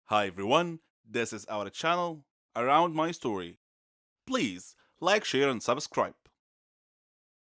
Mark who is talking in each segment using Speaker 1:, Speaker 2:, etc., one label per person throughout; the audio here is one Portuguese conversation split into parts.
Speaker 1: Hi everyone, this is our channel Around My Story. Please like, share and subscribe.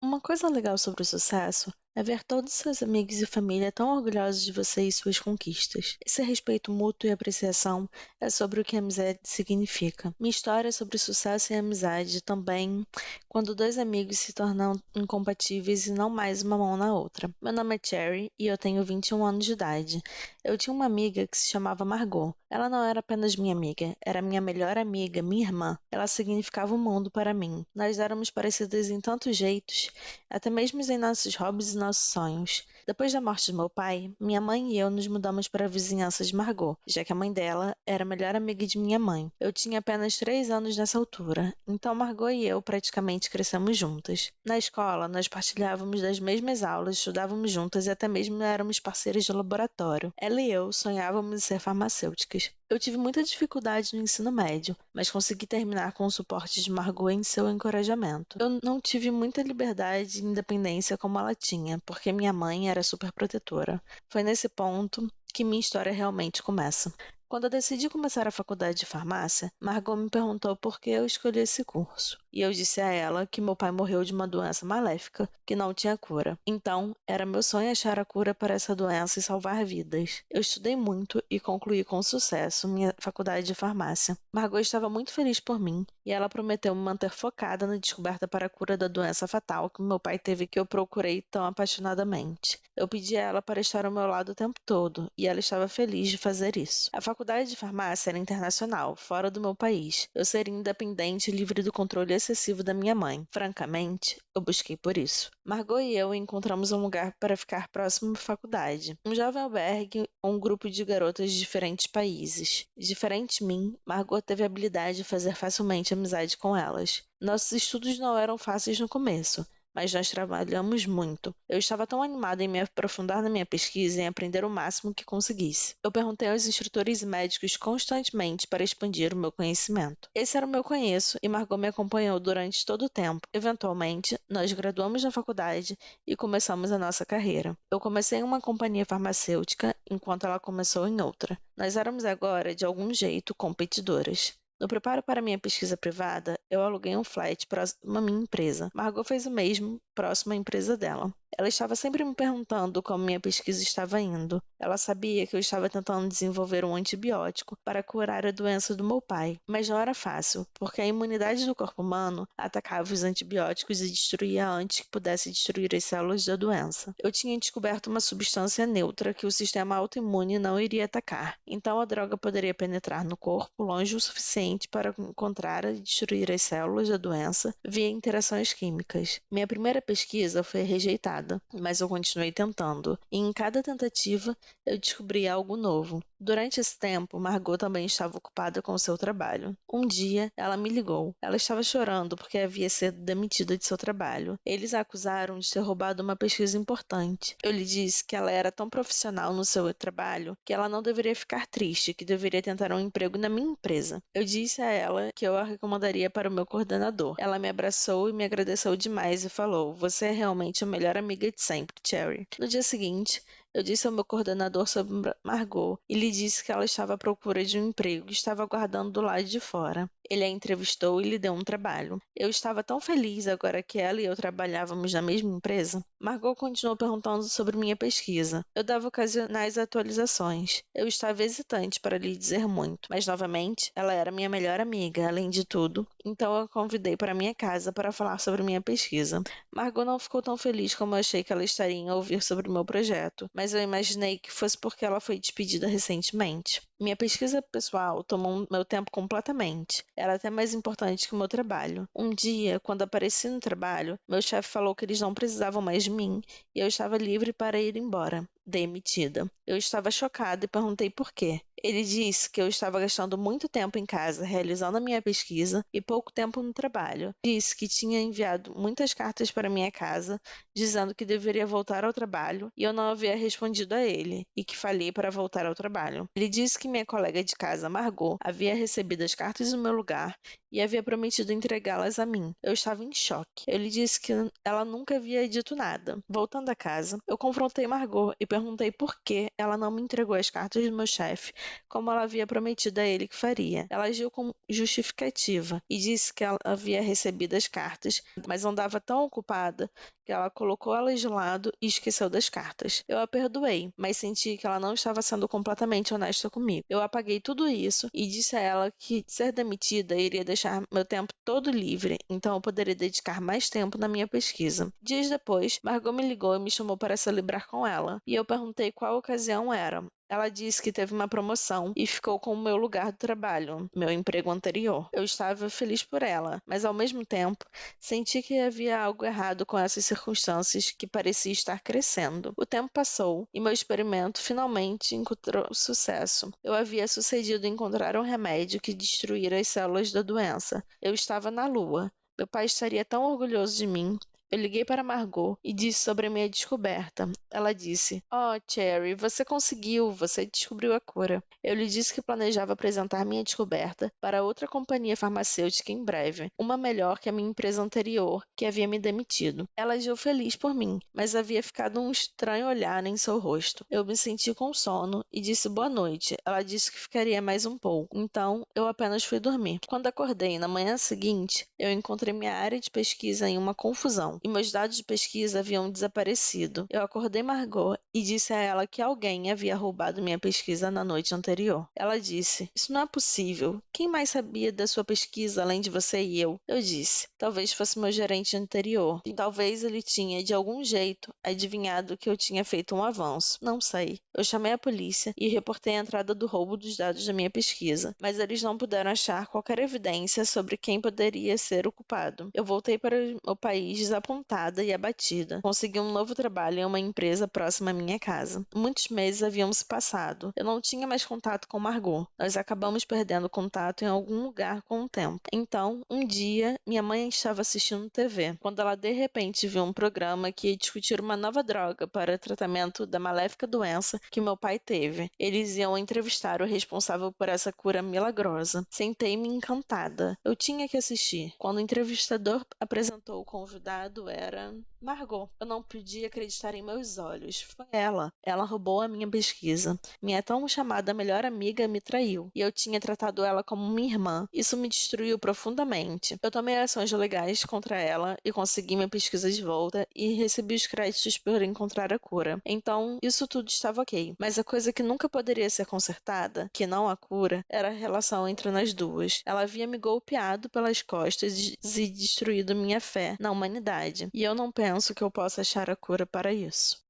Speaker 2: Uma coisa legal sobre o sucesso é ver todos seus amigos e família tão orgulhosos de você e suas conquistas. Esse respeito mútuo e apreciação é sobre o que a amizade significa. Minha história é sobre sucesso e amizade também, quando dois amigos se tornam incompatíveis e não mais uma mão na outra. Meu nome é Cherry e eu tenho 21 anos de idade. Eu tinha uma amiga que se chamava Margot. Ela não era apenas minha amiga, era minha melhor amiga, minha irmã. Ela significava o mundo para mim. Nós éramos parecidas em tantos jeitos, até mesmo em nossos hobbies e nossos sonhos. Depois da morte do meu pai, minha mãe e eu nos mudamos para a vizinhança de Margot, já que a mãe dela era a melhor amiga de minha mãe. Eu tinha apenas 3 anos nessa altura, então Margot e eu praticamente crescemos juntas. Na escola, nós partilhávamos das mesmas aulas, estudávamos juntas e até mesmo éramos parceiras de laboratório. Ela e eu sonhávamos em ser farmacêuticas. Eu tive muita dificuldade no ensino médio, mas consegui terminar com o suporte de Margot em seu encorajamento. Eu não tive muita liberdade e independência como ela tinha, porque minha mãe era super protetora. Foi nesse ponto que minha história realmente começa. Quando eu decidi começar a faculdade de farmácia, Margot me perguntou por que eu escolhi esse curso. E eu disse a ela que meu pai morreu de uma doença maléfica que não tinha cura. Então, era meu sonho achar a cura para essa doença e salvar vidas. Eu estudei muito e concluí com sucesso minha faculdade de farmácia. Margot estava muito feliz por mim e ela prometeu me manter focada na descoberta para a cura da doença fatal que meu pai teve, que eu procurei tão apaixonadamente. Eu pedi a ela para estar ao meu lado o tempo todo e ela estava feliz de fazer isso. A faculdade de farmácia era internacional, fora do meu país. Eu seria independente e livre do controle excessivo da minha mãe. Francamente, eu busquei por isso. Margot e eu encontramos um lugar para ficar próximo à faculdade. Um jovem albergue ou um grupo de garotas de diferentes países. Diferente de mim, Margot teve a habilidade de fazer facilmente amizade com elas. Nossos estudos não eram fáceis no começo, mas nós trabalhamos muito. Eu estava tão animada em me aprofundar na minha pesquisa e em aprender o máximo que conseguisse. Eu perguntei aos instrutores e médicos constantemente para expandir o meu conhecimento. Esse era o meu conheço e Margot me acompanhou durante todo o tempo. Eventualmente, nós graduamos na faculdade e começamos a nossa carreira. Eu comecei em uma companhia farmacêutica, enquanto ela começou em outra. Nós éramos agora, de algum jeito, competidoras. No preparo para minha pesquisa privada, eu aluguei um flat próximo à minha empresa. Margot fez o mesmo, próximo à empresa dela. Ela estava sempre me perguntando como minha pesquisa estava indo. Ela sabia que eu estava tentando desenvolver um antibiótico para curar a doença do meu pai, mas não era fácil, porque a imunidade do corpo humano atacava os antibióticos e destruía antes que pudesse destruir as células da doença. Eu tinha descoberto uma substância neutra que o sistema autoimune não iria atacar, então a droga poderia penetrar no corpo longe o suficiente para encontrar e destruir as células da doença via interações químicas. Minha primeira pesquisa foi rejeitada, mas eu continuei tentando, e em cada tentativa eu descobri algo novo. Durante esse tempo, Margot também estava ocupada com seu trabalho. Um dia, ela me ligou. Ela estava chorando porque havia sido demitida de seu trabalho. Eles a acusaram de ter roubado uma pesquisa importante. Eu lhe disse que ela era tão profissional no seu trabalho que ela não deveria ficar triste, que deveria tentar um emprego na minha empresa. Eu disse a ela que eu a recomendaria para o meu coordenador. Ela me abraçou e me agradeceu demais e falou: "Você é realmente a melhor amiga de sempre, Cherry." No dia seguinte, eu disse ao meu coordenador sobre Margot e lhe disse que ela estava à procura de um emprego e estava aguardando do lado de fora. Ele a entrevistou e lhe deu um trabalho. Eu estava tão feliz agora que ela e eu trabalhávamos na mesma empresa. Margot continuou perguntando sobre minha pesquisa. Eu dava ocasionais atualizações. Eu estava hesitante para lhe dizer muito, mas novamente, ela era minha melhor amiga, além de tudo, então eu a convidei para minha casa para falar sobre minha pesquisa. Margot não ficou tão feliz como eu achei que ela estaria em ouvir sobre o meu projeto, mas eu imaginei que fosse porque ela foi despedida recentemente. Minha pesquisa pessoal tomou meu tempo completamente. Era até mais importante que o meu trabalho. Um dia, quando apareci no trabalho, meu chefe falou que eles não precisavam mais de mim e eu estava livre para ir embora. Demitida. Eu estava chocada e perguntei por quê. Ele disse que eu estava gastando muito tempo em casa realizando a minha pesquisa e pouco tempo no trabalho. Disse que tinha enviado muitas cartas para minha casa dizendo que deveria voltar ao trabalho e eu não havia respondido a ele e que falhei para voltar ao trabalho. Ele disse que minha colega de casa, Margot, havia recebido as cartas no meu lugar e havia prometido entregá-las a mim. Eu estava em choque. Eu lhe disse que ela nunca havia dito nada. Voltando a casa, eu confrontei Margot e perguntei por que ela não me entregou as cartas do meu chefe, como ela havia prometido a ele que faria. Ela agiu com justificativa e disse que ela havia recebido as cartas, mas andava tão ocupada que ela colocou elas de lado e esqueceu das cartas. Eu a perdoei, mas senti que ela não estava sendo completamente honesta comigo. Eu apaguei tudo isso e disse a ela que ser demitida iria deixar meu tempo todo livre, então eu poderia dedicar mais tempo na minha pesquisa. Dias depois, Margot me ligou e me chamou para celebrar com ela, e eu perguntei qual ocasião era. Ela disse que teve uma promoção e ficou com o meu lugar de trabalho, meu emprego anterior. Eu estava feliz por ela, mas ao mesmo tempo senti que havia algo errado com essas circunstâncias que parecia estar crescendo. O tempo passou e meu experimento finalmente encontrou sucesso. Eu havia sucedido em encontrar um remédio que destruíra as células da doença. Eu estava na Lua. Meu pai estaria tão orgulhoso de mim. Eu liguei para Margot e disse sobre a minha descoberta. Ela disse: "Oh, Cherry, você conseguiu, você descobriu a cura." Eu lhe disse que planejava apresentar minha descoberta para outra companhia farmacêutica em breve, uma melhor que a minha empresa anterior, que havia me demitido. Ela agiu feliz por mim, mas havia ficado um estranho olhar em seu rosto. Eu me senti com sono e disse boa noite. Ela disse que ficaria mais um pouco, então eu apenas fui dormir. Quando acordei na manhã seguinte, eu encontrei minha área de pesquisa em uma confusão e meus dados de pesquisa haviam desaparecido. Eu acordei Margot e disse a ela que alguém havia roubado minha pesquisa na noite anterior. Ela disse: "Isso não é possível. Quem mais sabia da sua pesquisa além de você e eu?" Eu disse: "Talvez fosse meu gerente anterior. E talvez ele tinha, de algum jeito, adivinhado que eu tinha feito um avanço. Não sei." Eu chamei a polícia e reportei a entrada do roubo dos dados da minha pesquisa, mas eles não puderam achar qualquer evidência sobre quem poderia ser o culpado. Eu voltei para o país desapontada e abatida. Consegui um novo trabalho em uma empresa próxima à minha casa. Muitos meses haviam se passado. Eu não tinha mais contato com Margot. Nós acabamos perdendo contato em algum lugar com o tempo. Então, um dia, minha mãe estava assistindo TV, quando ela de repente viu um programa que ia discutir uma nova droga para tratamento da maléfica doença que meu pai teve. Eles iam entrevistar o responsável por essa cura milagrosa. Sentei-me encantada. Eu tinha que assistir. Quando o entrevistador apresentou o convidado, era Margot. Eu não podia acreditar em meus olhos. Foi ela. Ela roubou a minha pesquisa. Minha tão chamada melhor amiga me traiu, e eu tinha tratado ela como minha irmã. Isso me destruiu profundamente. Eu tomei ações legais contra ela e consegui minha pesquisa de volta e recebi os créditos por encontrar a cura. Então, isso tudo estava ok. Mas a coisa que nunca poderia ser consertada, que não a cura, era a relação entre nós duas. Ela havia me golpeado pelas costas e destruído minha fé na humanidade. E eu não penso que eu possa achar a cura para isso.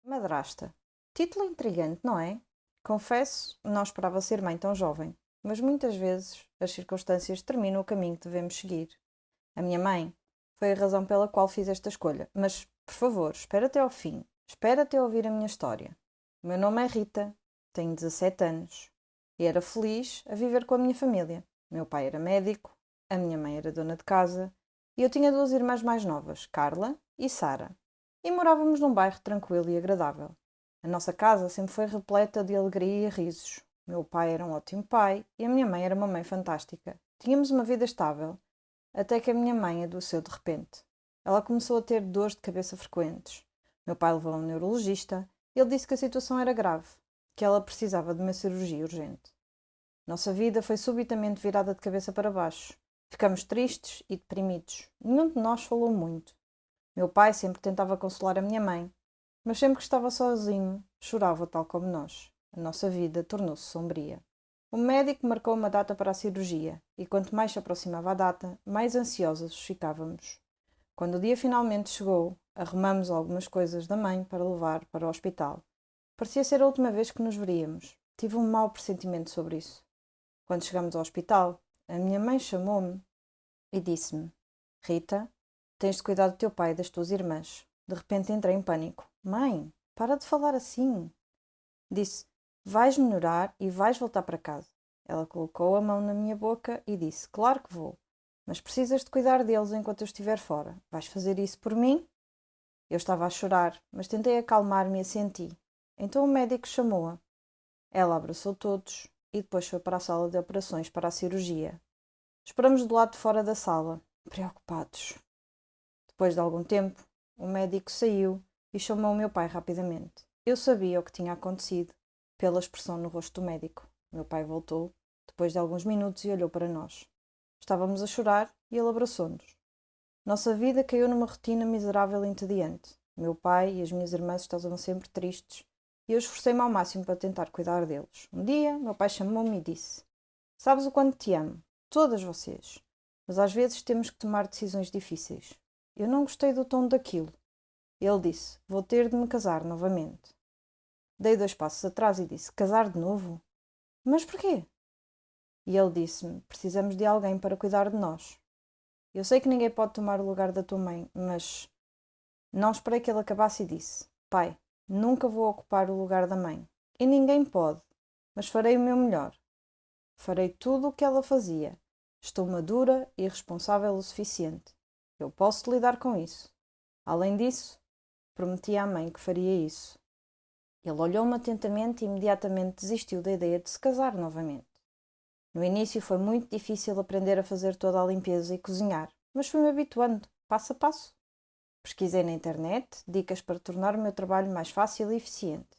Speaker 3: Madrasta. Título intrigante, não é? Confesso, não esperava ser mãe tão jovem, mas muitas vezes as circunstâncias determinam o caminho que devemos seguir. A minha mãe foi a razão pela qual fiz esta escolha, mas, por favor, espera até ao fim. Espera até ouvir a minha história. O meu nome é Rita, tenho 17 anos e era feliz a viver com a minha família. Meu pai era médico, a minha mãe era dona de casa e eu tinha duas irmãs mais novas, Carla e Sara. E morávamos num bairro tranquilo e agradável. A nossa casa sempre foi repleta de alegria e risos. Meu pai era um ótimo pai e a minha mãe era uma mãe fantástica. Tínhamos uma vida estável, até que a minha mãe adoeceu de repente. Ela começou a ter dores de cabeça frequentes. Meu pai levou a um neurologista e ele disse que a situação era grave, que ela precisava de uma cirurgia urgente. Nossa vida foi subitamente virada de cabeça para baixo. Ficamos tristes e deprimidos. Nenhum de nós falou muito. Meu pai sempre tentava consolar a minha mãe, mas sempre que estava sozinho, chorava tal como nós. A nossa vida tornou-se sombria. O médico marcou uma data para a cirurgia, e quanto mais se aproximava a data, mais ansiosos ficávamos. Quando o dia finalmente chegou, arrumamos algumas coisas da mãe para levar para o hospital. Parecia ser a última vez que nos veríamos. Tive um mau pressentimento sobre isso. Quando chegamos ao hospital, a minha mãe chamou-me e disse-me: "Rita, tens de cuidar do teu pai e das tuas irmãs." De repente entrei em pânico. "Mãe, para de falar assim." Disse: "Vais melhorar e vais voltar para casa." Ela colocou a mão na minha boca e disse: "Claro que vou, mas precisas de cuidar deles enquanto eu estiver fora. Vais fazer isso por mim?" Eu estava a chorar, mas tentei acalmar-me e assenti. Então o médico chamou-a. Ela abraçou todos e depois foi para a sala de operações para a cirurgia. Esperamos do lado de fora da sala, preocupados. Depois de algum tempo, o médico saiu e chamou o meu pai rapidamente. Eu sabia o que tinha acontecido pela expressão no rosto do médico. Meu pai voltou, depois de alguns minutos, e olhou para nós. Estávamos a chorar e ele abraçou-nos. Nossa vida caiu numa rotina miserável e entediante. Meu pai e as minhas irmãs estavam sempre tristes e eu esforcei-me ao máximo para tentar cuidar deles. Um dia, meu pai chamou-me e disse: Sabes o quanto te amo, todas vocês, mas às vezes temos que tomar decisões difíceis. Eu não gostei do tom daquilo. Ele disse: Vou ter de me casar novamente. Dei 2 passos atrás e disse: Casar de novo? Mas porquê? E ele disse-me: Precisamos de alguém para cuidar de nós. Eu sei que ninguém pode tomar o lugar da tua mãe, mas não esperei que ele acabasse e disse: Pai, nunca vou ocupar o lugar da mãe. E ninguém pode, mas farei o meu melhor. Farei tudo o que ela fazia. Estou madura e responsável o suficiente. Eu posso lidar com isso. Além disso, prometi à mãe que faria isso. Ele olhou-me atentamente e imediatamente desistiu da ideia de se casar novamente. No início foi muito difícil aprender a fazer toda a limpeza e cozinhar, mas fui-me habituando, passo a passo. Pesquisei na internet dicas para tornar o meu trabalho mais fácil e eficiente.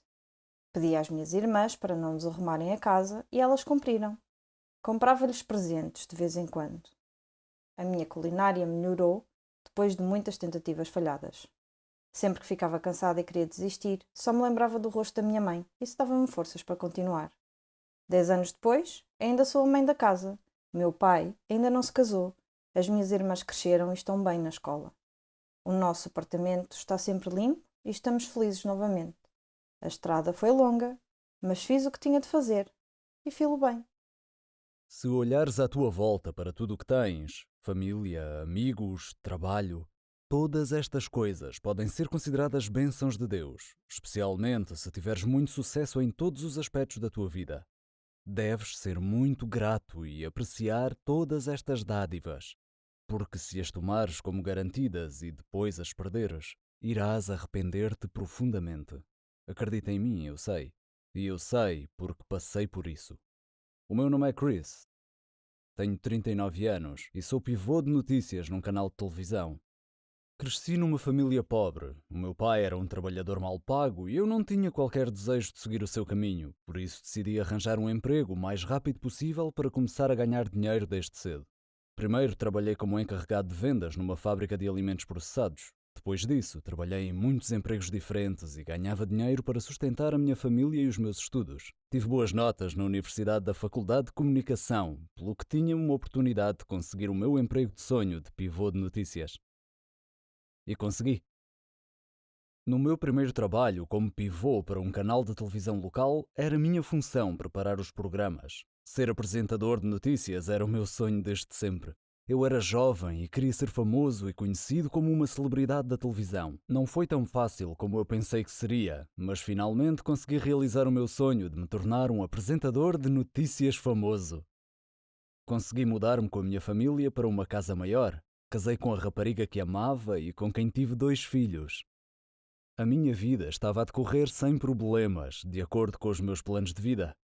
Speaker 3: Pedi às minhas irmãs para não nos arrumarem a casa e elas cumpriram. Comprava-lhes presentes de vez em quando. A minha culinária melhorou depois de muitas tentativas falhadas. Sempre que ficava cansada e queria desistir, só me lembrava do rosto da minha mãe e isso dava-me forças para continuar. 10 anos depois, ainda sou a mãe da casa. Meu pai ainda não se casou. As minhas irmãs cresceram e estão bem na escola. O nosso apartamento está sempre limpo e estamos felizes novamente. A estrada foi longa, mas fiz o que tinha de fazer e filo bem.
Speaker 4: Se olhares à tua volta para tudo o que tens, família, amigos, trabalho, todas estas coisas podem ser consideradas bênçãos de Deus, especialmente se tiveres muito sucesso em todos os aspectos da tua vida. Deves ser muito grato e apreciar todas estas dádivas, porque se as tomares como garantidas e depois as perderes, irás arrepender-te profundamente. Acredita em mim, eu sei. E eu sei porque passei por isso. O meu nome é Chris. Tenho 39 anos e sou pivô de notícias num canal de televisão. Cresci numa família pobre. O meu pai era um trabalhador mal pago e eu não tinha qualquer desejo de seguir o seu caminho, por isso decidi arranjar um emprego o mais rápido possível para começar a ganhar dinheiro desde cedo. Primeiro trabalhei como encarregado de vendas numa fábrica de alimentos processados. Depois disso, trabalhei em muitos empregos diferentes e ganhava dinheiro para sustentar a minha família e os meus estudos. Tive boas notas na Universidade da Faculdade de Comunicação, pelo que tinha uma oportunidade de conseguir o meu emprego de sonho de pivô de notícias. E consegui. No meu primeiro trabalho como pivô para um canal de televisão local, era minha função preparar os programas. Ser apresentador de notícias era o meu sonho desde sempre. Eu era jovem e queria ser famoso e conhecido como uma celebridade da televisão. Não foi tão fácil como eu pensei que seria, mas finalmente consegui realizar o meu sonho de me tornar um apresentador de notícias famoso. Consegui mudar-me com a minha família para uma casa maior. Casei com a rapariga que amava e com quem tive 2 filhos. A minha vida estava a decorrer sem problemas, de acordo com os meus planos de vida.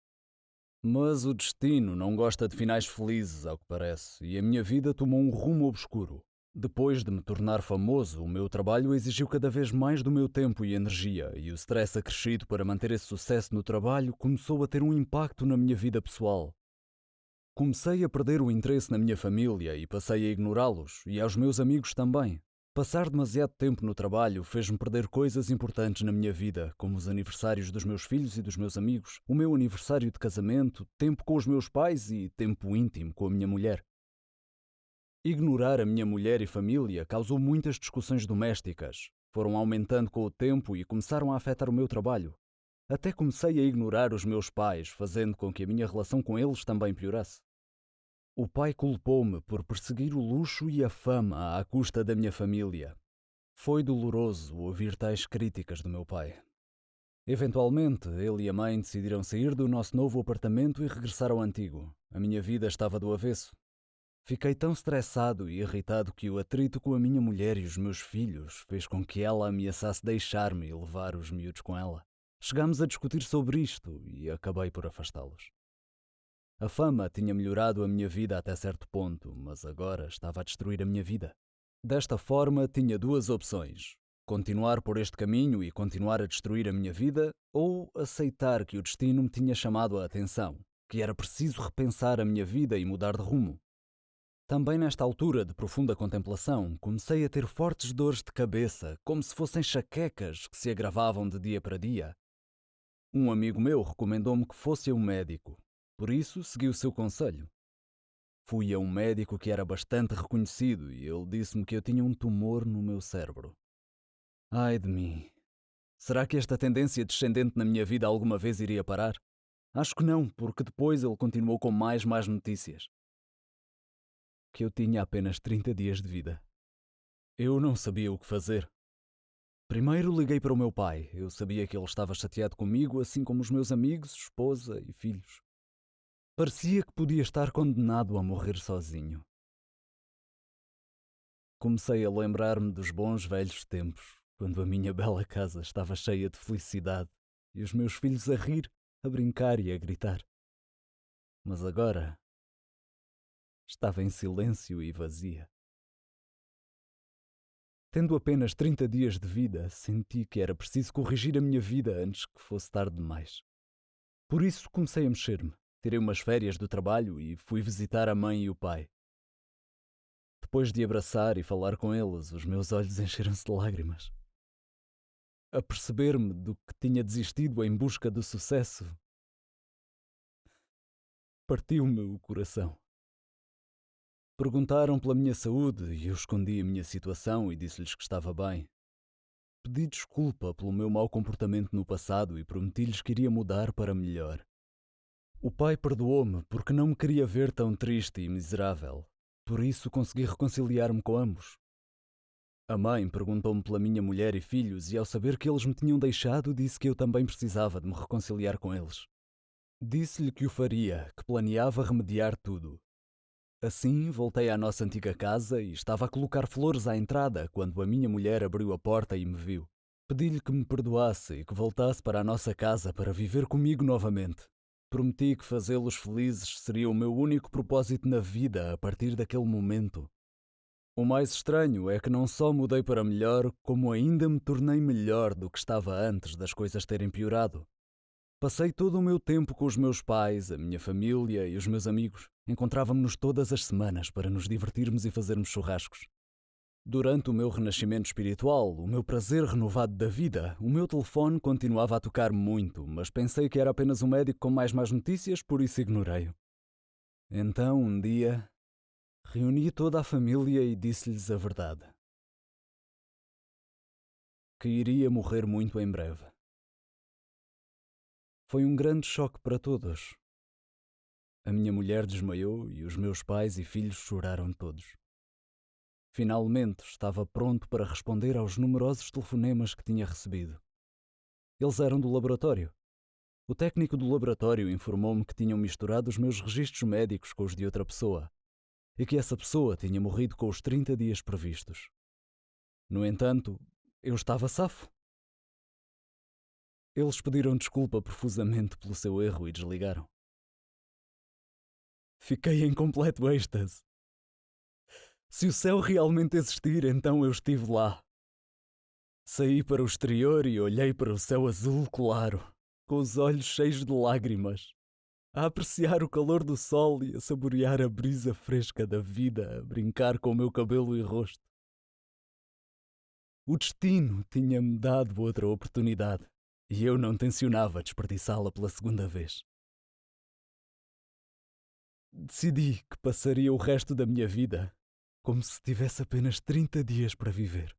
Speaker 4: Mas o destino não gosta de finais felizes, ao que parece, e a minha vida tomou um rumo obscuro. Depois de me tornar famoso, o meu trabalho exigiu cada vez mais do meu tempo e energia, e o stress acrescido para manter esse sucesso no trabalho começou a ter um impacto na minha vida pessoal. Comecei a perder o interesse na minha família e passei a ignorá-los, e aos meus amigos também. Passar demasiado tempo no trabalho fez-me perder coisas importantes na minha vida, como os aniversários dos meus filhos e dos meus amigos, o meu aniversário de casamento, tempo com os meus pais e tempo íntimo com a minha mulher. Ignorar a minha mulher e família causou muitas discussões domésticas. Foram aumentando com o tempo e começaram a afetar o meu trabalho. Até comecei a ignorar os meus pais, fazendo com que a minha relação com eles também piorasse. O pai culpou-me por perseguir o luxo e a fama à custa da minha família. Foi doloroso ouvir tais críticas do meu pai. Eventualmente, ele e a mãe decidiram sair do nosso novo apartamento e regressar ao antigo. A minha vida estava do avesso. Fiquei tão estressado e irritado que o atrito com a minha mulher e os meus filhos fez com que ela ameaçasse deixar-me e levar os miúdos com ela. Chegámos a discutir sobre isto e acabei por afastá-los. A fama tinha melhorado a minha vida até certo ponto, mas agora estava a destruir a minha vida. Desta forma, tinha duas opções: continuar por este caminho e continuar a destruir a minha vida, ou aceitar que o destino me tinha chamado a atenção, que era preciso repensar a minha vida e mudar de rumo. Também nesta altura de profunda contemplação, comecei a ter fortes dores de cabeça, como se fossem enxaquecas que se agravavam de dia para dia. Um amigo meu recomendou-me que fosse a um médico, por isso segui o seu conselho. Fui a um médico que era bastante reconhecido e ele disse-me que eu tinha um tumor no meu cérebro. Ai de mim! Será que esta tendência descendente na minha vida alguma vez iria parar? Acho que não, porque depois ele continuou com mais notícias. Que eu tinha apenas 30 dias de vida. Eu não sabia o que fazer. Primeiro liguei para o meu pai. Eu sabia que ele estava chateado comigo, assim como os meus amigos, esposa e filhos. Parecia que podia estar condenado a morrer sozinho. Comecei a lembrar-me dos bons velhos tempos, quando a minha bela casa estava cheia de felicidade e os meus filhos a rir, a brincar e a gritar. Mas agora estava em silêncio e vazia. Tendo apenas 30 dias de vida, senti que era preciso corrigir a minha vida antes que fosse tarde demais. Por isso comecei a mexer-me. Tirei umas férias do trabalho e fui visitar a mãe e o pai. Depois de abraçar e falar com eles, os meus olhos encheram-se de lágrimas. A perceber-me do que tinha desistido em busca do sucesso, partiu-me o coração. Perguntaram pela minha saúde e eu escondi a minha situação e disse-lhes que estava bem. Pedi desculpa pelo meu mau comportamento no passado e prometi-lhes que iria mudar para melhor. O pai perdoou-me porque não me queria ver tão triste e miserável. Por isso consegui reconciliar-me com ambos. A mãe perguntou-me pela minha mulher e filhos e ao saber que eles me tinham deixado, disse que eu também precisava de me reconciliar com eles. Disse-lhe que o faria, que planeava remediar tudo. Assim, voltei à nossa antiga casa e estava a colocar flores à entrada quando a minha mulher abriu a porta e me viu. Pedi-lhe que me perdoasse e que voltasse para a nossa casa para viver comigo novamente. Prometi que fazê-los felizes seria o meu único propósito na vida a partir daquele momento. O mais estranho é que não só mudei para melhor, como ainda me tornei melhor do que estava antes das coisas terem piorado. Passei todo o meu tempo com os meus pais, a minha família e os meus amigos. Encontrávamos-nos todas as semanas para nos divertirmos e fazermos churrascos. Durante o meu renascimento espiritual, o meu prazer renovado da vida, o meu telefone continuava a tocar muito, mas pensei que era apenas um médico com mais notícias, por isso ignorei-o. Então, um dia, reuni toda a família e disse-lhes a verdade. Que iria morrer muito em breve. Foi um grande choque para todos. A minha mulher desmaiou e os meus pais e filhos choraram todos. Finalmente estava pronto para responder aos numerosos telefonemas que tinha recebido. Eles eram do laboratório. O técnico do laboratório informou-me que tinham misturado os meus registros médicos com os de outra pessoa e que essa pessoa tinha morrido com os 30 dias previstos. No entanto, eu estava safo. Eles pediram desculpa profusamente pelo seu erro e desligaram. Fiquei em completo êxtase. Se o céu realmente existir, então eu estive lá. Saí para o exterior e olhei para o céu azul claro, com os olhos cheios de lágrimas, a apreciar o calor do sol e a saborear a brisa fresca da vida, a brincar com o meu cabelo e rosto. O destino tinha-me dado outra oportunidade e eu não tencionava desperdiçá-la pela segunda vez. Decidi que passaria o resto da minha vida como se tivesse apenas 30 dias para viver.